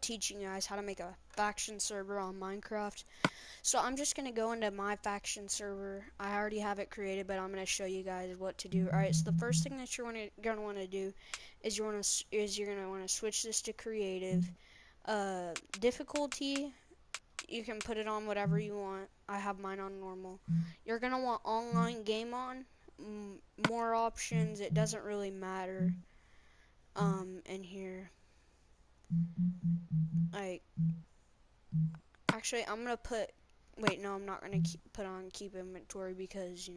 teaching you guys how to make a faction server on Minecraft. So I'm just gonna go into my faction server. I already have it created, but I'm gonna show you guys what to do. Alright, so the first thing that you're gonna want to do is you're gonna want to switch this to creative. Difficulty, you can put it on whatever you want. I have mine on normal. You're gonna want online game on. More options, it doesn't really matter. In here, like, actually, I'm gonna put. Wait, no, I'm not gonna put on keep inventory because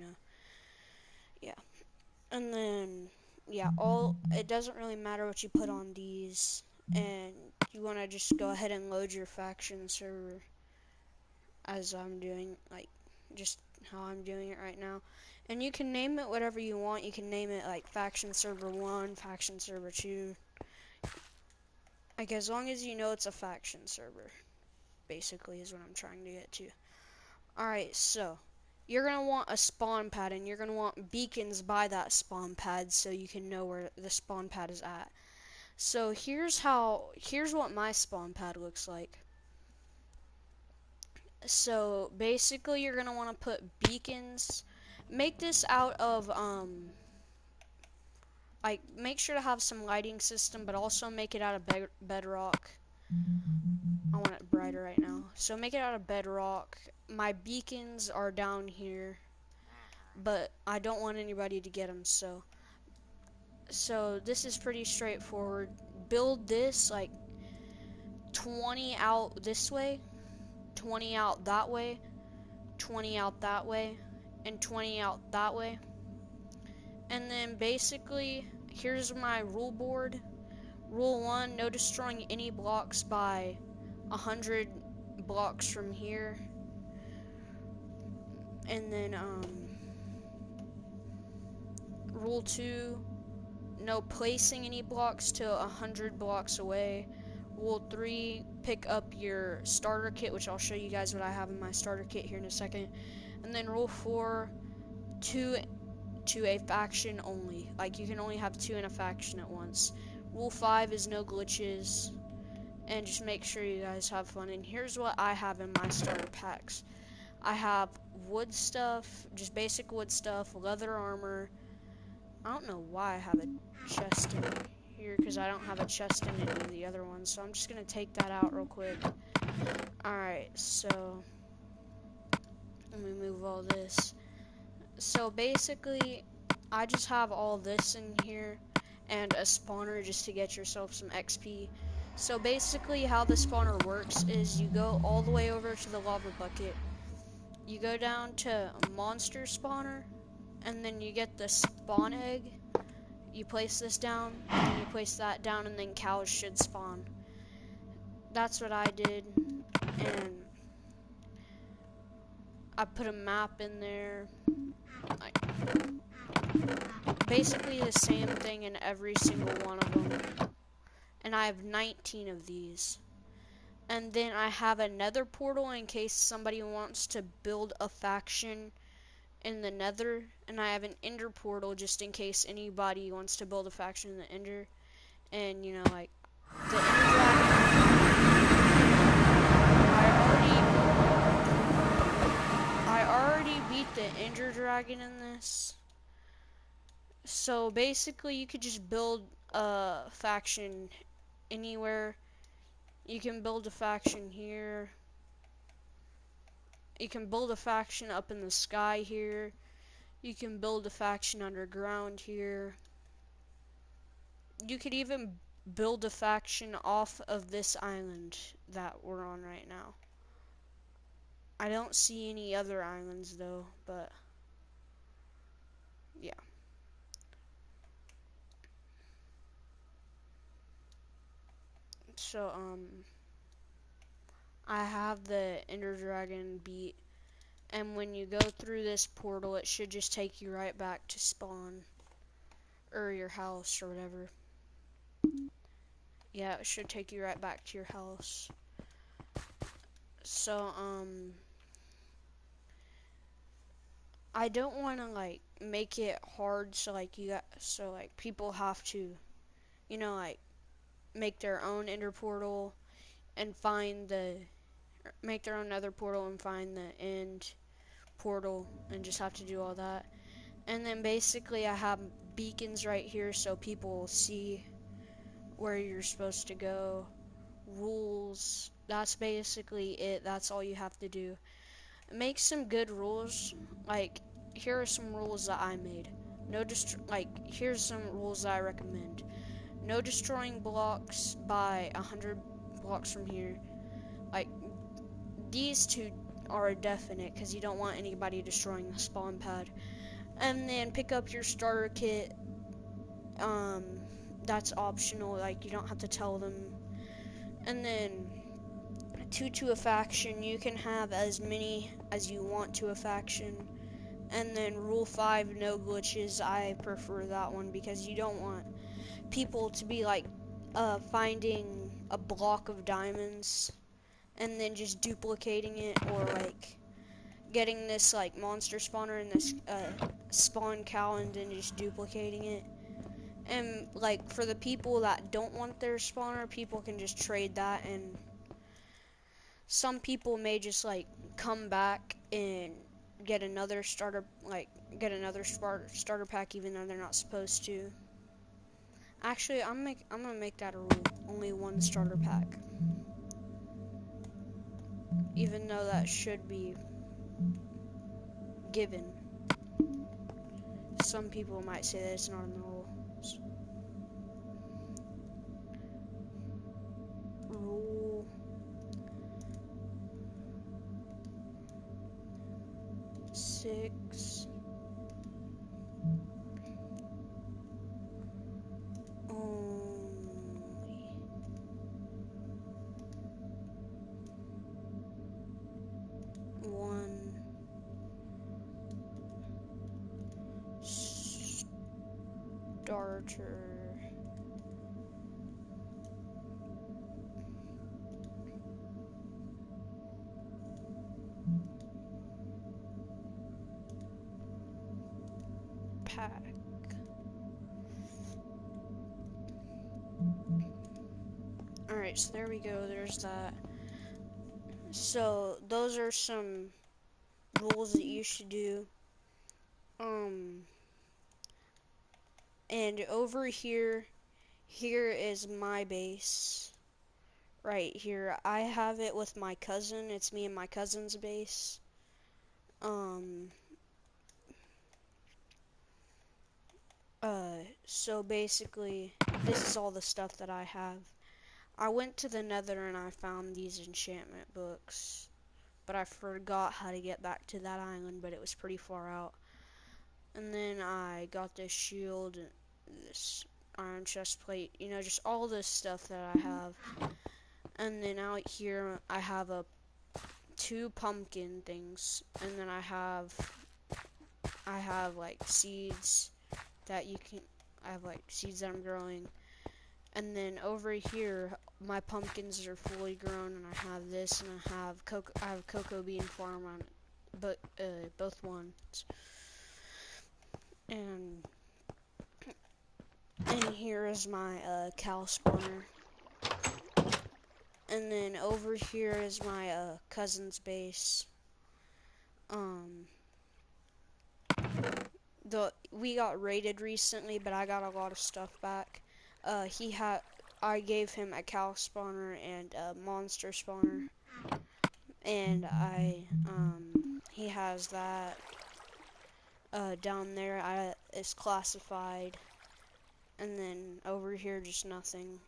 yeah. And then yeah, it doesn't really matter what you put on these, and you want to just go ahead and load your faction server as I'm doing, like just how I'm doing it right now. And you can name it whatever you want. You can name it like faction server 1, faction server 2. Like as long as you know it's a faction server, basically is what I'm trying to get to. Alright, so you're going to want a spawn pad, and you're going to want beacons by that spawn pad so you can know where the spawn pad is at. So here's what my spawn pad looks like. So basically you're going to want to put beacons. Make this out of like, make sure to have some lighting system, but also make it out of bedrock. I want it brighter right now. So make it out of bedrock. My beacons are down here, but I don't want anybody to get them, so this is pretty straightforward. Build this like 20 out this way, 20 out that way, 20 out that way, and 20 out that way. And then basically, here's my rule board. Rule 1, no destroying any blocks by 100 blocks from here. And then rule 2, no placing any blocks till 100 blocks away. Rule 3, pick up your starter kit, which I'll show you guys what I have in my starter kit here in a second. And then rule 4, 2 to a faction only. Like, you can only have 2 in a faction at once. Rule 5 is no glitches. And just make sure you guys have fun. And here's what I have in my starter packs. I have wood stuff, just basic wood stuff, leather armor. I don't know why I have a chest in here, because I don't have a chest in any of the other ones. So I'm just going to take that out real quick. Alright, so let me move all this. So basically, I just have all this in here and a spawner just to get yourself some XP. So basically how the spawner works is you go all the way over to the lava bucket. You go down to monster spawner, and then you get the spawn egg. You place this down, and you place that down, and then cows should spawn. That's what I did, and I put a map in there. Like, basically the same thing in every single one of them. And I have 19 of these. And then I have another portal in case somebody wants to build a faction in the nether. And I have an ender portal just in case anybody wants to build a faction in the ender. And, you know, like, the ender dragon, I already beat the ender dragon in this. So basically you could just build a faction anywhere. You can build a faction here. You can build a faction up in the sky here. You can build a faction underground here. You could even build a faction off of this island that we're on right now. I don't see any other islands though, but yeah. So I have the Ender Dragon beat, and when you go through this portal it should just take you right back to spawn or your house or whatever. Yeah, it should take you right back to your house. So I don't want to like make it hard so like people have to, you know, like make their own ender portal and make their own nether portal and find the end portal and just have to do all that. And then basically I have beacons right here so people will see where you're supposed to go. Rules, that's basically it. That's all you have to do. Make some good rules. Like, here are some rules that I made. Here's some rules that I recommend. No destroying blocks by 100 blocks from here. Like, these two are definite because you don't want anybody destroying the spawn pad. And then pick up your starter kit. That's optional. Like, you don't have to tell them. And then 2 to a faction. You can have as many as you want to a faction. And then rule 5, no glitches. I prefer that one because you don't want people to be like finding a block of diamonds and then just duplicating it, or like getting this like monster spawner and this spawn cow and then just duplicating it. And like for the people that don't want their spawner, people can just trade that, and some people may just like come back and get another starter pack even though they're not supposed to. Actually, I'm gonna make that a rule. Only one starter pack. Even though that should be given. Some people might say that it's not in the rules. Rule 6. Only one starter pack. Alright, so there we go, there's that. So those are some rules that you should do. And over here is my base. Right here, I have it with my cousin. It's me and my cousin's base. So basically, this is all the stuff that I have. I went to the Nether and I found these enchantment books, but I forgot how to get back to that island, but it was pretty far out. And then I got this shield, this iron chest plate, you know, just all this stuff that I have. And then out here, I have 2 pumpkin things, and then I have like seeds that I have like seeds that I'm growing. And then over here, my pumpkins are fully grown, and I have this, and I have cocoa bean farm on it, both ones. And here is my cow spawner. And then over here is my cousin's base. We got raided recently, but I got a lot of stuff back. I gave him a cow spawner and a monster spawner, and he has that down there. It's classified, and then over here just nothing.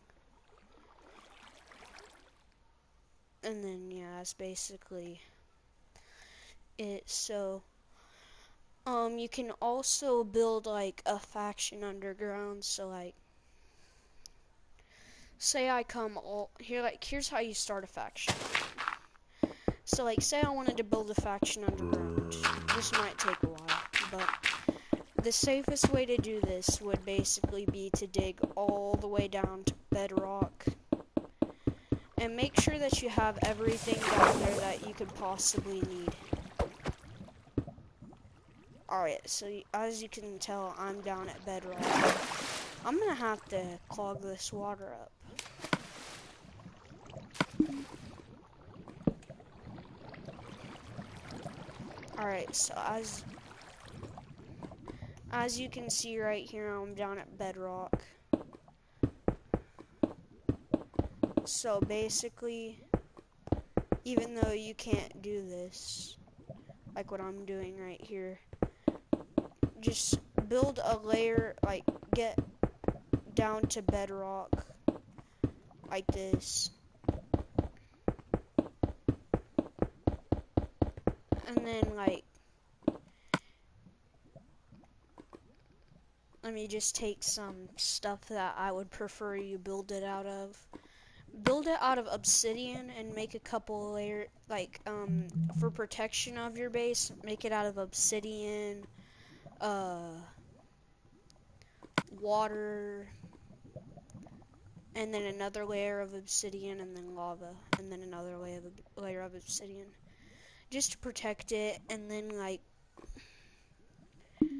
And then yeah, that's basically it. So you can also build like a faction underground. So like, say I come all here, like here's how you start a faction. So like, say I wanted to build a faction underground. This might take a while, but the safest way to do this would basically be to dig all the way down to bedrock. And make sure that you have everything down there that you could possibly need. Alright, so as you can tell, I'm down at bedrock. I'm gonna have to clog this water up. Alright, so as you can see right here, I'm down at bedrock. So basically, even though you can't do this, like what I'm doing right here, just build a layer, like get down to bedrock like this. And then like, let me just take some stuff that I would prefer you build it out of. Build it out of obsidian and make a couple layer, like, for protection of your base, make it out of obsidian, water, and then another layer of obsidian, and then lava, and then another layer of obsidian. Just to protect it, and then, like,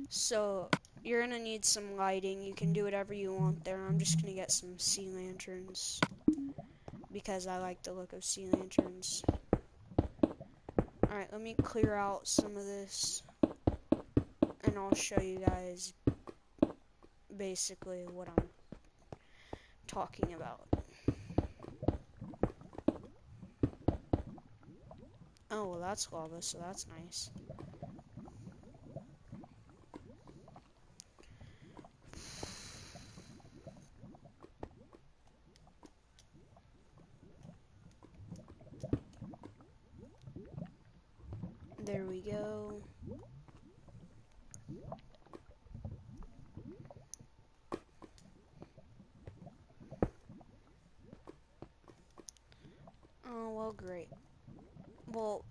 so you're gonna need some lighting. You can do whatever you want there. I'm just gonna get some sea lanterns, because I like the look of sea lanterns. Alright, let me clear out some of this, and I'll show you guys basically what I'm talking about. Oh, well, that's lava, so that's nice. There we go. Oh, well, great. Well,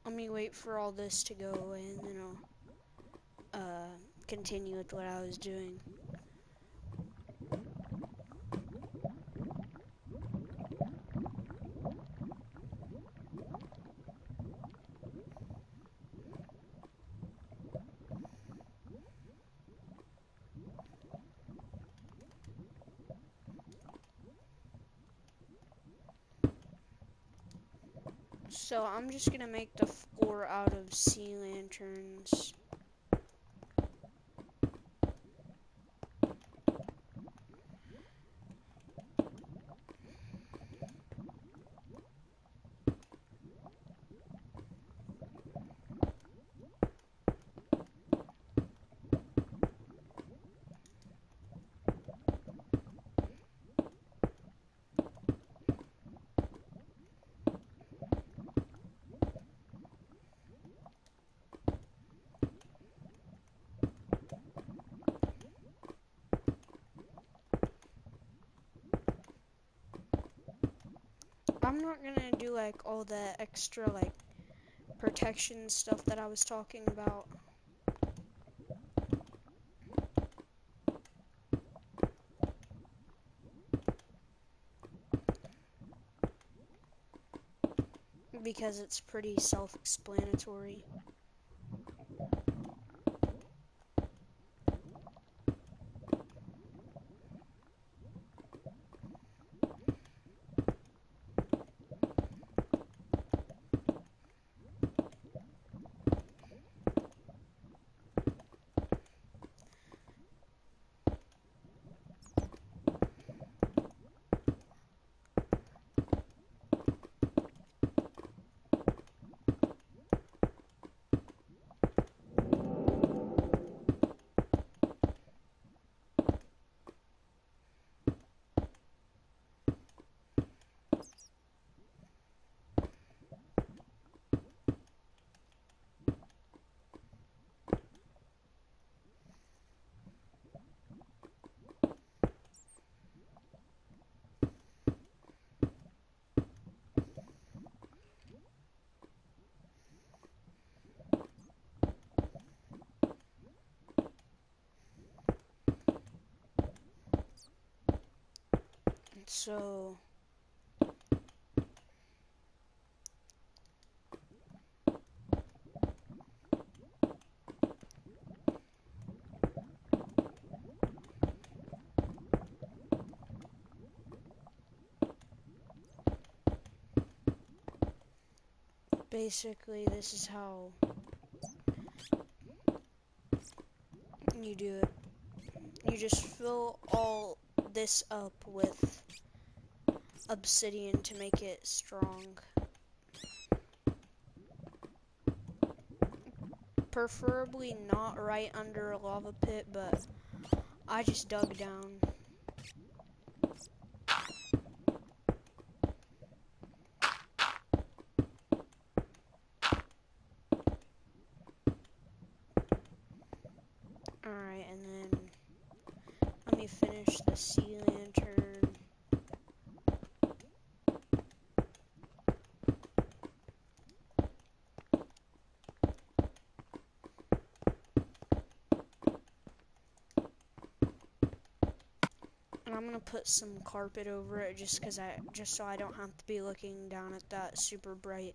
let me wait for all this to go away, and then I'll continue with what I was doing. So I'm just gonna make the floor out of sea lanterns. I'm not gonna do like all the extra like protection stuff that I was talking about. Because it's pretty self-explanatory. So basically, this is how you do it. You just fill all this up with obsidian to make it strong. Preferably not right under a lava pit, but I just dug down. Alright, and then let me finish the sea lantern. And I'm gonna put some carpet over it just so I don't have to be looking down at that super bright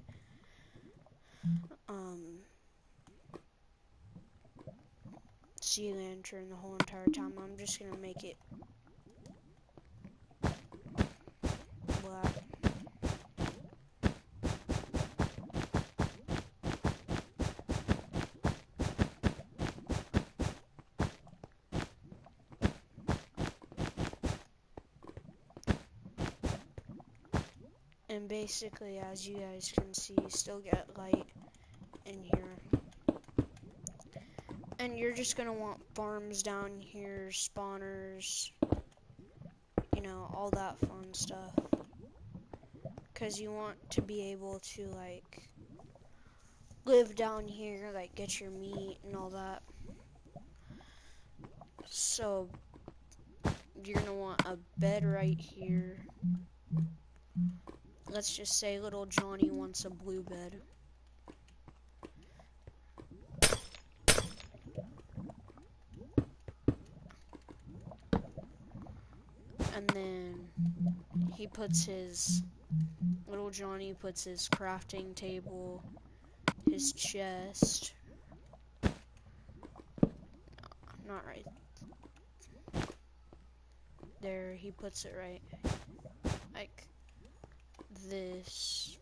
sea lantern the whole entire time. I'm just gonna make it black. And basically, as you guys can see, you still get light in here. And you're just gonna want farms down here, spawners, you know, all that fun stuff. Because you want to be able to, like, live down here, like, get your meat and all that. So, you're gonna want a bed right here. Let's just say little Johnny wants a blue bed. And then he puts his, little Johnny puts his crafting table, his chest, not right there, he puts it right, like this.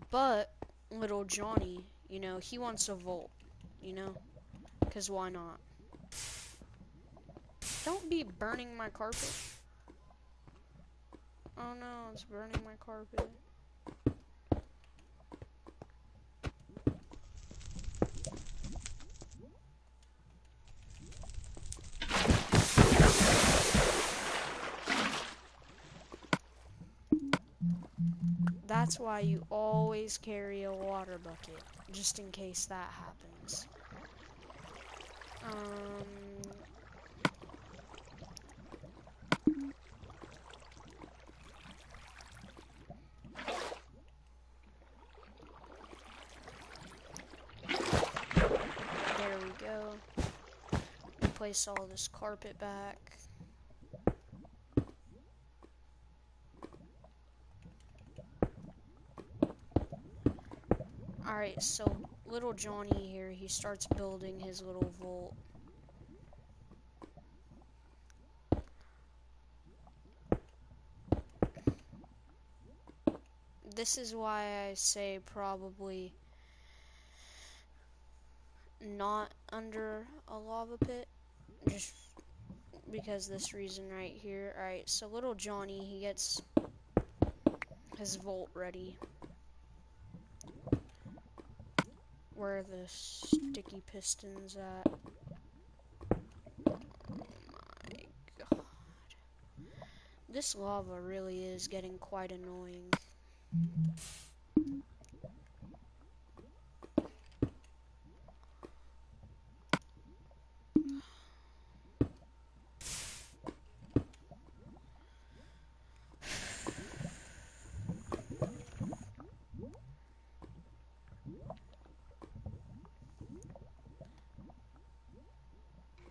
But little Johnny, you know, he wants a vault, you know, because why not? Don't be burning my carpet. Oh no, it's burning my carpet. That's why you always carry a water bucket, just in case that happens. There we go. Place all this carpet back. Alright, so little Johnny here, he starts building his little vault. This is why I say probably not under a lava pit, just because this reason right here. Alright, so little Johnny, he gets his vault ready. Where are the sticky pistons at? Oh my god. This lava really is getting quite annoying.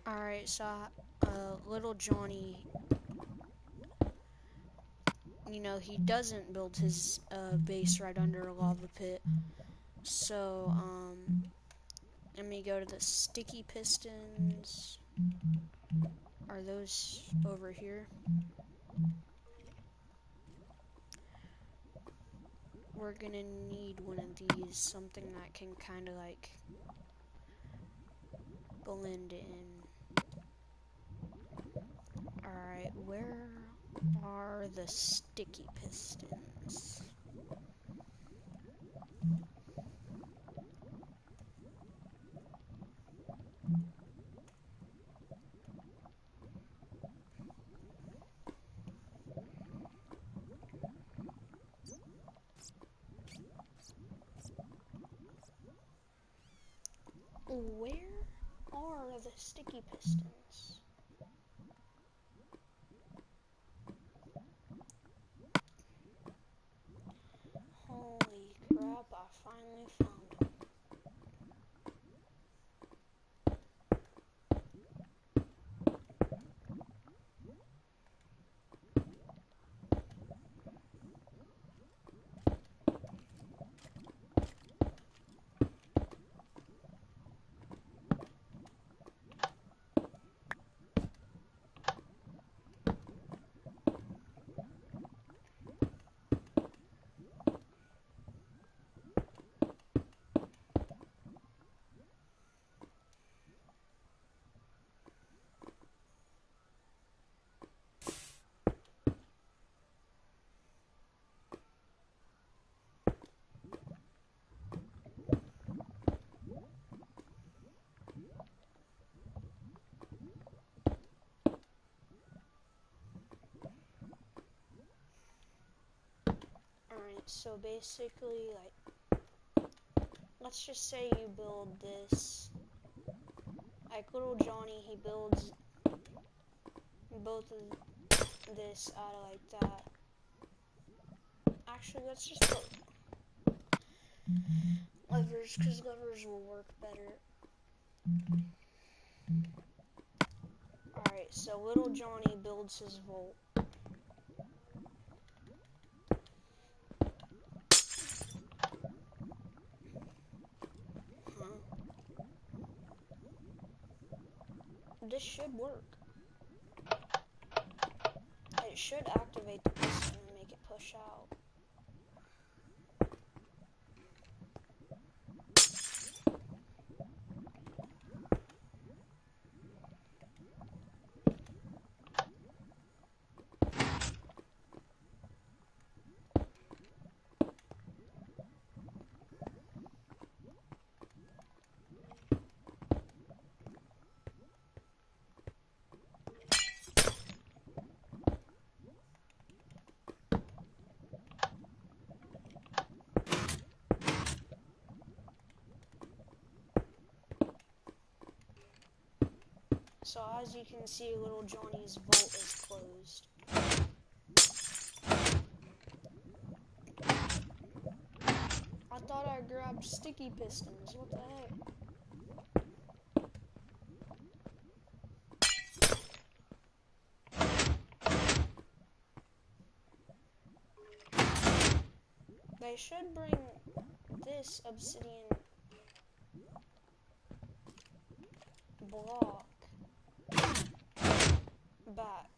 Alright, so little Johnny, you know, he doesn't build his base right under a lava pit. So, let me go to the sticky pistons. Are those over here? we're gonna need one of these, something that can kind of like blend in. Alright, where are the sticky pistons? Where are the sticky pistons? Holy crap, I finally found them. Alright, so basically, like, let's just say you build this. Like, little Johnny, he builds both of this out of like that. Actually, let's just put levers, because levers will work better. Alright, so little Johnny builds his vault. This should work. It should activate the piston and make it push out. So as you can see, little Johnny's vault is closed. I thought I grabbed sticky pistons. What the heck? They should bring this obsidian block back.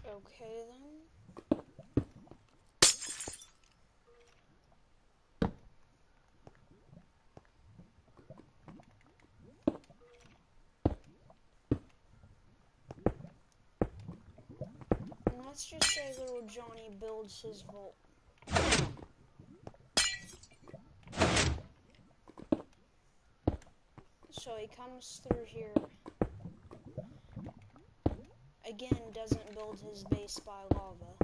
Okay then. Let's just say little Johnny builds his vault. So he comes through here. Again, doesn't build his base by lava.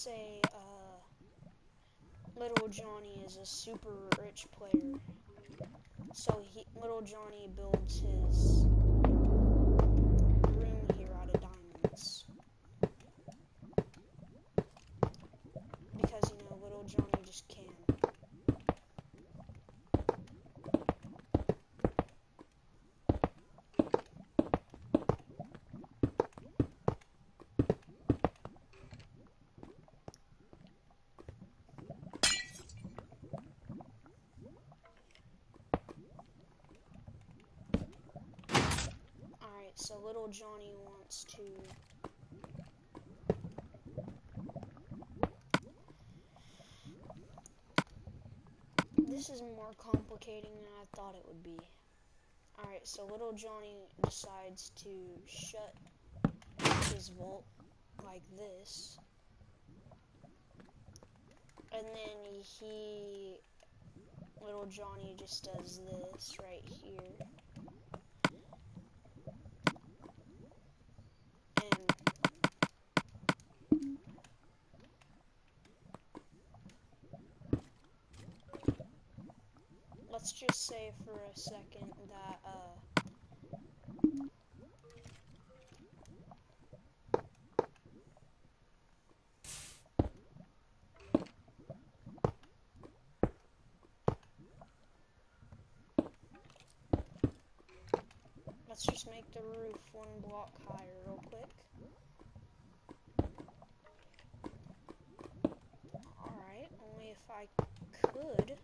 say, Little Johnny is a super rich player. So Little Johnny builds his room here out of diamonds. Because, Little Johnny just can. Alright, so Little Johnny wants to... This is more complicating than I thought it would be. Alright, so Little Johnny decides to shut his vault like this. And then Little Johnny just does this right here. And let's just say for a second that, let's just make the roof 1 block higher real quick. Alright, only if I could.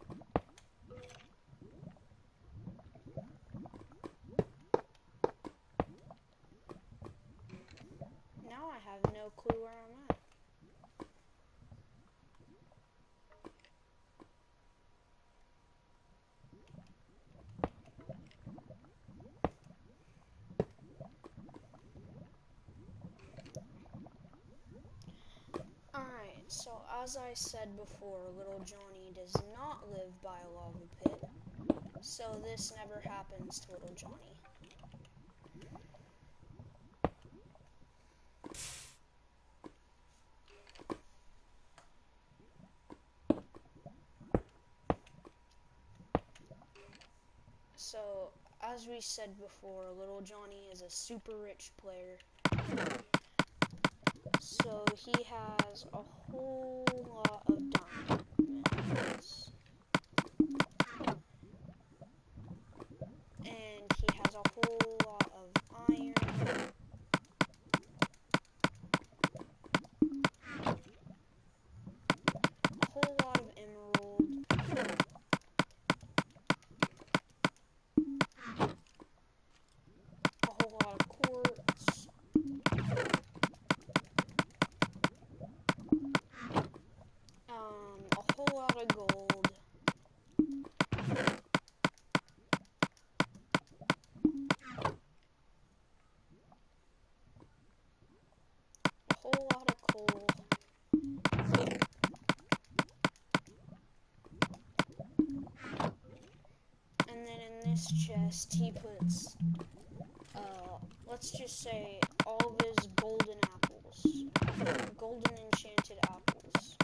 Now I have no clue where I'm at. Alright, so as I said before, Little Johnny does not live by a lava pit, so this never happens to Little Johnny. So, as we said before, Little Johnny is a super rich player. So he has a whole lot of diamonds. And he has a whole lot of iron. A whole lot of emerald. A whole lot of quartz. A whole lot of gold. A whole lot of coal. And then in this chest he puts, let's just say, all of his golden apples. Golden enchanted apples.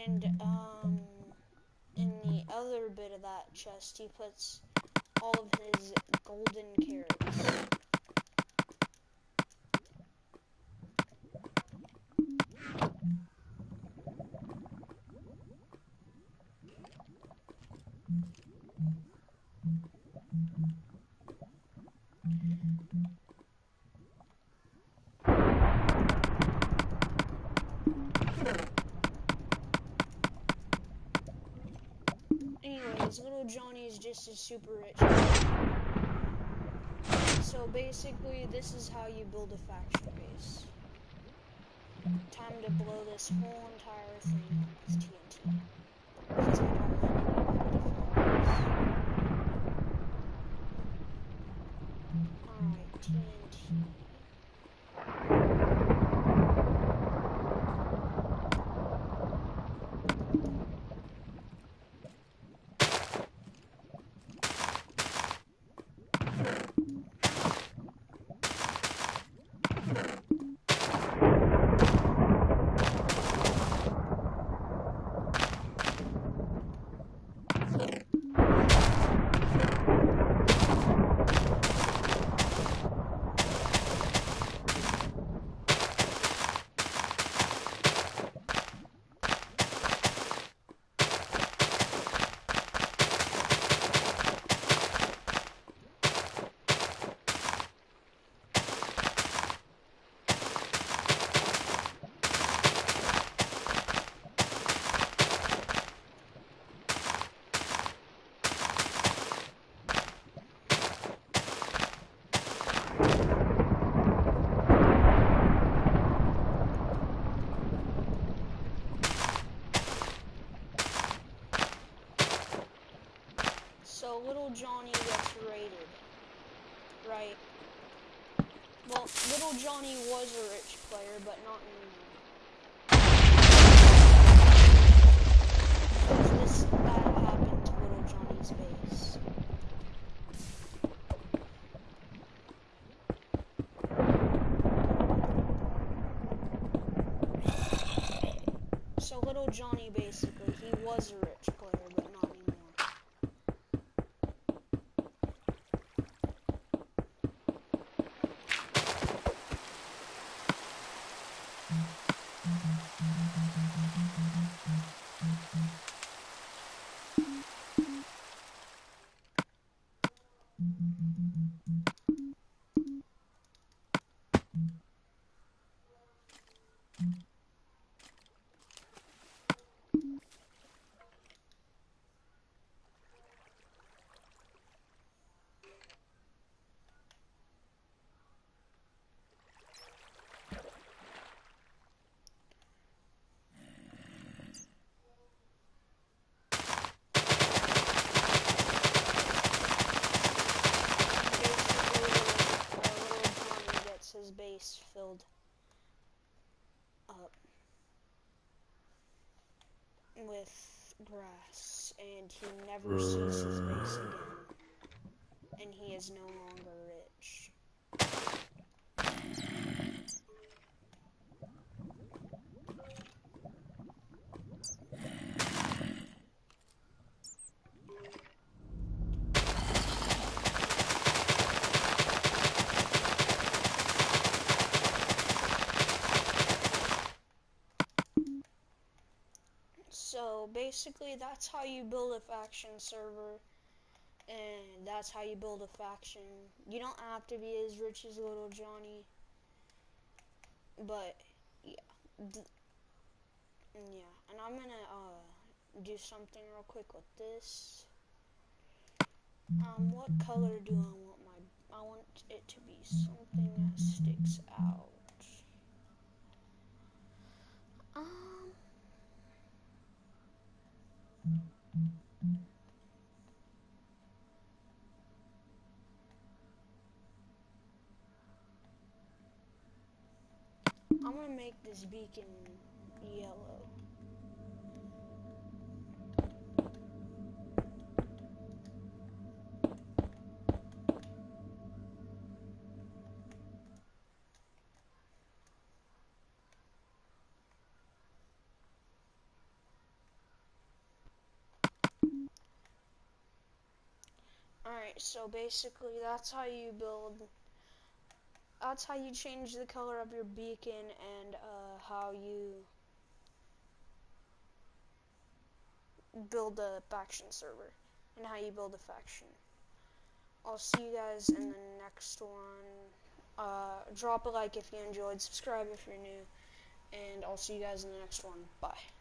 And, in the other bit of that chest, he puts all of his golden carrots. Anyways, Little Johnny is just a super rich. So basically, this is how you build a faction base. Time to blow this whole entire thing up with TNT. Because I don't want to. Alright, TNT. Little Johnny gets raided, right? Well, Little Johnny was a rich player, but not anymore. Because that happened to Little Johnny's base. So Little Johnny, basically, he was a rich player, but not anymore. His base filled up with grass, and he never sees his base again, and he is no longer rich. So basically, that's how you build a faction server, and that's how you build a faction. You don't have to be as rich as Little Johnny, but yeah, yeah. And I'm gonna do something real quick with this. What color do I want I want it to be something that sticks out. Um. I'm gonna make this beacon yellow. Alright, so basically that's how you change the color of your beacon, and how you build a faction server, and how you build a faction. I'll see you guys in the next one. Drop a like if you enjoyed, subscribe if you're new, and I'll see you guys in the next one. Bye.